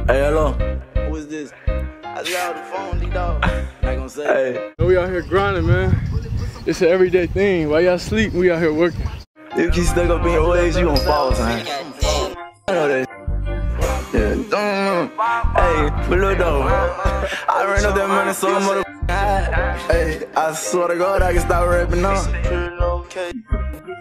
Hey, hello. Who is this? I just got the phone, D-Dog. Not gonna say. Hey. We out here grinding, man. It's an everyday thing. While y'all sleep, we out here working. If you keep stuck up in your ways, you gon' fall, son. I know that. Yeah. Hey, but look though, I ran up that money so motherfucking high. Hey, I swear to God, I can stop rapping on.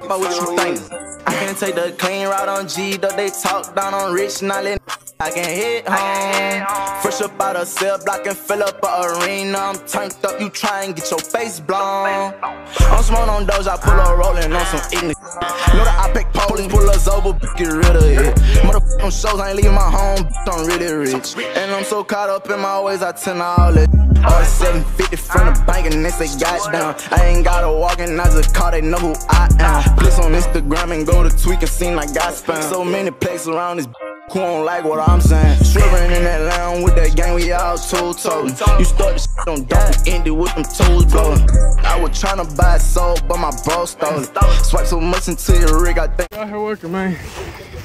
But what you think? I can take the clean route on G, though they talk down on rich, not let I can hit home. Fresh up out of cell block and fill up a arena. I'm turned up, you try and get your face blown. I'm smoking on Doge, I pull up rolling on some ignorant. Know that I pick police, pull us over, get rid of it. Motherfucking shows, I ain't leaving my home, I'm really rich. And I'm so caught up in my ways, I tend to all it. All 750 from the bank and they say goddamn. I ain't gotta walk and I just call, they know who I am. Click on Instagram and go to tweak and seem like God spam. So many places around this who don't like what I'm saying. Swerving in that lounge with that gang, we all two-toed. You start the shit on dope, end it with them tools blowing. I was tryna buy a soul, but my bro stole it. Swipe so much into your rig, I think. Out here working, man.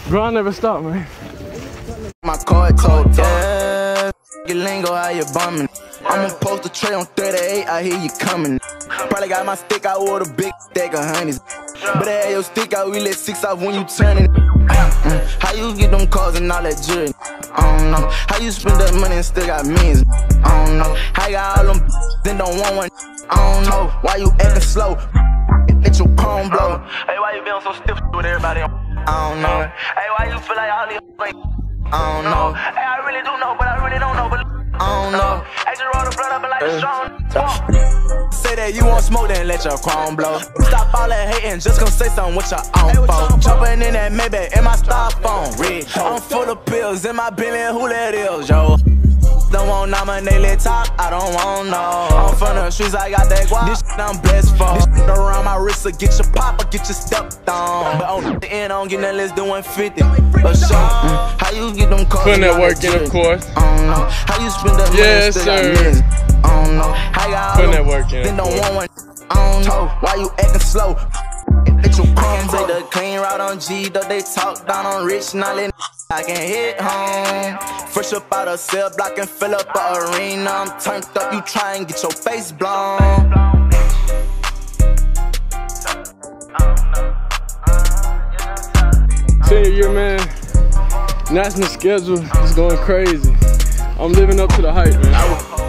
Grind never stop, man. My card told, yeah, your lingo, how you bumming. I'ma post a tray on 38, I hear you coming. Probably got my stick out with a big stack of honeys. But I had your stick out, we let 6 off when you turn it. How you get them cars and all that jewelry? I don't know. How you spend that money and still got millions? I don't know. How you got all them then don't want one? I don't know. Why you acting slow? Let your palm blow. Hey, why you being so stiff with everybody? I don't know. Hey, why you feel like all these like? I don't know. Hey, I really do know, but I really don't know. But I don't know. I just roll the blood up and like a strong. Say that you want smoke, then let your chrome blow. Stop all that hating, just gon' say something with your own phone. Jumping in that Maybach in my styrofoam. I'm full of pills in my Bentley, who that is, yo? Don't want nominated top, I don't want no. I'm from the streets, I got that guap. This shit I'm blessed for. This shit around my wrist, so get your pop or get your stepped on. But on the end, I don't get that list doing 50. But sure, how you get them cars? Putting that work in, of course. I don't know. How you spend that money? Yes, sir. I don't know. How you got putting that work in, then don't want one. I don't know. Why you acting slow? Let your palm take the clean route on G, though they talk down on rich, not let I can hit home. Fresh up out of cell block and fill up a arena. I'm turned up, you try and get your face blown. Senior year, man. National schedule is going crazy. I'm living up to the hype, man.